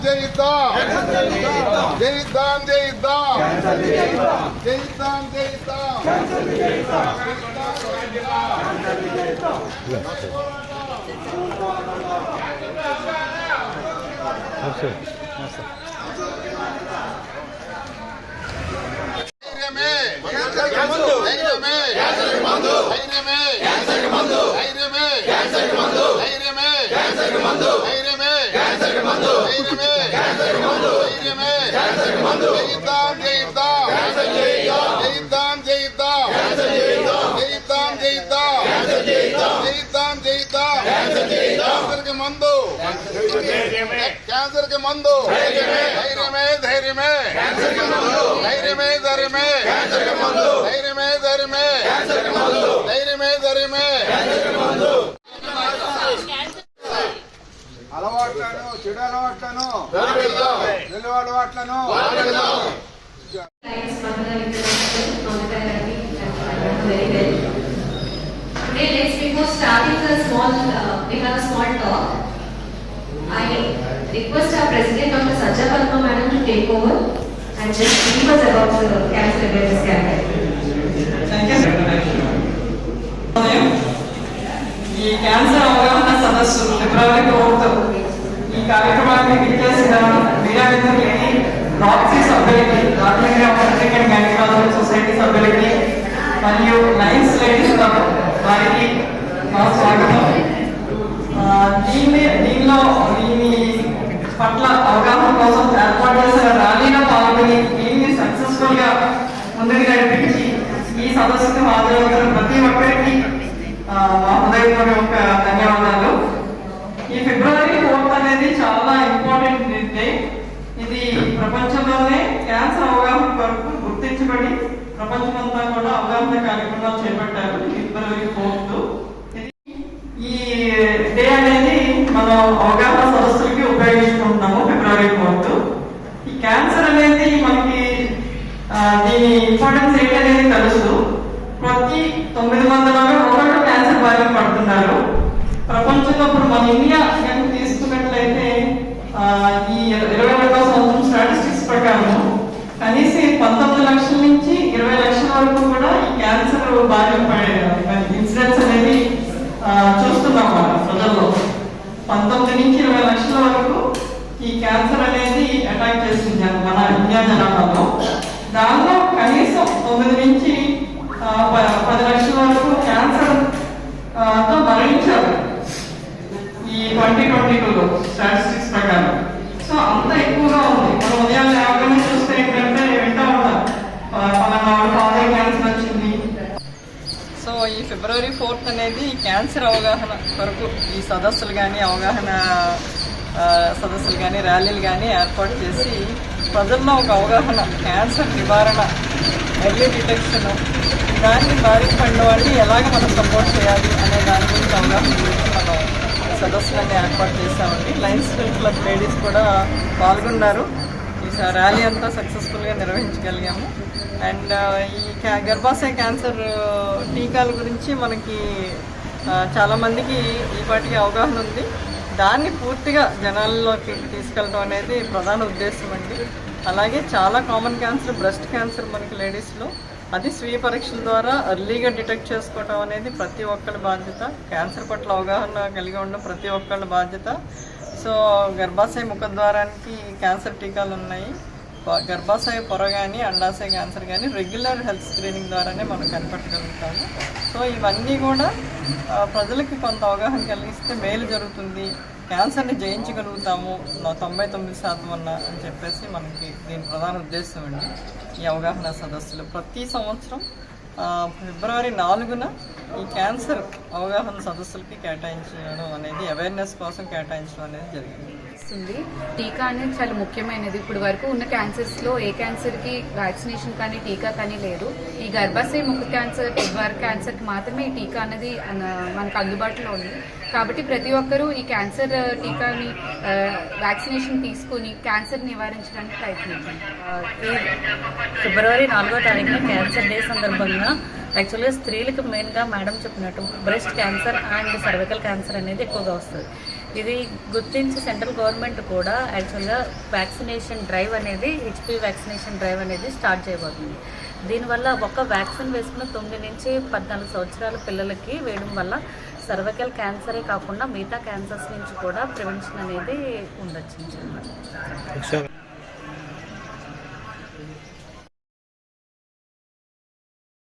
జయిద్దాం జయిద్దాం జయిద్దాం cancer के मंदो धैर्य में धैर्य में धैर्य में धैर्य में धैर्य में धैर्य में धैर्य में धैर्य में అలవాట్లను చెడు అలవాట్లను వెలువ అలవాట్లను Before starting the small, we have a small talk. I request our President Dr. Sajja Padma Madam to take over and just brief us about the cancer awareness campaign. Thank you. ఈ cancer అవగాహన సదస్సు ఫిబ్రవరి 4th ఈ కార్యక్రమాన్ని విచ్చేసిన media మిత్రులకి Roxy సభ్యులకి Rajahmundry American gynaecology society సభ్యులకి మరియు లయన్స్ లేడీస్ క్లబ్ వారికి మా స్వాగతం. దీనిలో దీని పట్ల అవగాహన కోసం ఏర్పాటు చేసిన ర్యాలీలో పాల్గొని దీన్ని సక్సెస్ఫుల్ గా ముందుకు నడిపించి ఈ సదస్సుకు హాజరవుతున్న ప్రతి ఒక్కరికి మా హృదయపూర్వక ధన్యవాదాలు. ఈ ఫిబ్రవరి 4th అనేది చాలా ఇంపార్టెంట్ డే. ఇది ప్రపంచంలోనే క్యాన్సర్ అవగాహన కొరకు గుర్తించబడి ప్రపంచమంతా కూడా అవగాహన కార్యక్రమాలు చేపట్టారు. ఫిబ్రవరి 4th ఈ డే అనేది మనం అవగాహన సదస్సులకి ఉపయోగించుకుంటున్నాము. ఫిబ్రవరి 4th ఈ క్యాన్సర్ అనేది మనకి దీని ఇంపార్టెన్స్ ఏంటనేది తెలుసు. ప్రతి 900లో ఒకరు క్యాన్సర్ బారిన పడుతున్నారు. ప్రపంచంలో ఇప్పుడు మన ఇండియా కనుక తీసుకున్నట్లయితే ఈ 2022వ సంవత్సరం స్టాటిస్టిక్స్ ప్రకారం కనీసం 19 లక్షల నుంచి 20 లక్షల వరకు కూడా ఈ క్యాన్సర్ బారిన పడే ఇన్సిడెంట్స్ అనేది చూస్తున్నాం మనం ప్రజల్లో. 19 నుంచి 20 లక్షల వరకు ఈ క్యాన్సర్ అనేది అటాక్ చేస్తుంది మన ఇండియా జనాభాలో. దానిలో కనీసం 9 నుంచి 10 లక్షల వరకు క్యాన్సర్ తో మరణించారు ఈ 2022లో స్టాటిస్టిక్స్ ప్రకారం. సో అంత ఎక్కువగా ఉంది. మనం ఉదయం లేవగానే చూస్తే ఏంటంటే వింటా ఉంటాం పలానా ఫాదర్ క్యాన్సర్ వచ్చింది. సో ఈ ఫిబ్రవరి 4th అనేది క్యాన్సర్ అవగాహన కొరకు ఈ సదస్సులు కానీ అవగాహన సదస్సులు కానీ ర్యాలీలు కానీ ఏర్పాటు చేసి ప్రజల్లో ఒక అవగాహన, క్యాన్సర్ నివారణ, ఎర్లీ డిటెక్షన్, దాన్ని బారిన పడిన వాళ్ళని ఎలాగ మనం సపోర్ట్ చేయాలి అనే దాని గురించి అవగాహన గురించి మనం సదస్సులన్నీ ఏర్పాటు చేసామండి. లయన్స్ క్లబ్ లేడీస్ కూడా పాల్గొన్నారు. ఈ ర్యాలీ అంతా సక్సెస్ఫుల్గా నిర్వహించగలిగాము. అండ్ ఈ గర్భాశయ క్యాన్సర్ టీకాల గురించి మనకి చాలామందికి ఈ పాటికి అవగాహన ఉంది. దాన్ని పూర్తిగా జనాల్లోకి తీసుకెళ్ళడం అనేది ప్రధాన ఉద్దేశం అండి. అలాగే చాలా కామన్ క్యాన్సర్, బ్రెస్ట్ క్యాన్సర్ మనకి లేడీస్లో, అది స్వీయ పరీక్షల ద్వారా ఎర్లీగా డిటెక్ట్ చేసుకోవడం అనేది ప్రతి ఒక్కరి బాధ్యత. క్యాన్సర్ పట్ల అవగాహన కలిగి ఉండడం ప్రతి ఒక్కళ్ళ బాధ్యత. సో గర్భాశయ ముఖద్వారానికి క్యాన్సర్ టీకాలు ఉన్నాయి. గర్భాశయ పొర కానీ అండాశయ క్యాన్సర్ కానీ రెగ్యులర్ హెల్త్ స్క్రీనింగ్ ద్వారానే మనం కనిపెట్టగలుగుతాము. సో ఇవన్నీ కూడా ప్రజలకి కొంత అవగాహన కలిగిస్తే మేలు జరుగుతుంది, క్యాన్సర్ని జయించగలుగుతాము 99% అని చెప్పేసి మనకి దీని ప్రధాన ఉద్దేశం అండి. ఈ అవగాహన సదస్సులు ప్రతి సంవత్సరం ఫిబ్రవరి 4న ఈ క్యాన్సర్ అవగాహన సదస్సులకి కేటాయించడం అనేది, అవేర్నెస్ కోసం కేటాయించడం అనేది జరిగింది. టీకా అనేది చాలా ముఖ్యమైనది. ఇప్పుడు వరకు ఉన్న క్యాన్సర్స్లో ఏ క్యాన్సర్కి వ్యాక్సినేషన్ కానీ టీకా కానీ లేదు. ఈ గర్భాశయ ముఖ క్యాన్సర్, పెద్వార్ క్యాన్సర్కి మాత్రమే ఈ టీకా అనేది మనకు అందుబాటులో ఉంది. కాబట్టి ప్రతి ఒక్కరూ ఈ క్యాన్సర్ టీకాని వ్యాక్సినేషన్ తీసుకుని క్యాన్సర్ నివారించడానికి ప్రయత్నించండి. ఫిబ్రవరి 4వ తారీఖున క్యాన్సర్ డే సందర్భంగా యాక్చువల్గా స్త్రీలకు మెయిన్గా మేడం చెప్పినట్టు breast cancer and cervical cancer అనేది ఎక్కువగా వస్తుంది. ఇది గుర్తించి సెంట్రల్ గవర్నమెంట్ కూడా యాక్చువల్గా వ్యాక్సినేషన్ డ్రైవ్ అనేది హెచ్పి వ్యాక్సినేషన్ డ్రైవ్ అనేది స్టార్ట్ చేయబోతుంది. దీనివల్ల ఒక వ్యాక్సిన్ వేసుకున్న 9 నుంచి 14 సంవత్సరాల పిల్లలకి వేయడం వల్ల సర్వైకల్ క్యాన్సరే కాకుండా మిగతా క్యాన్సర్స్ నుంచి కూడా ప్రివెన్షన్ అనేది ఉండొచ్చు.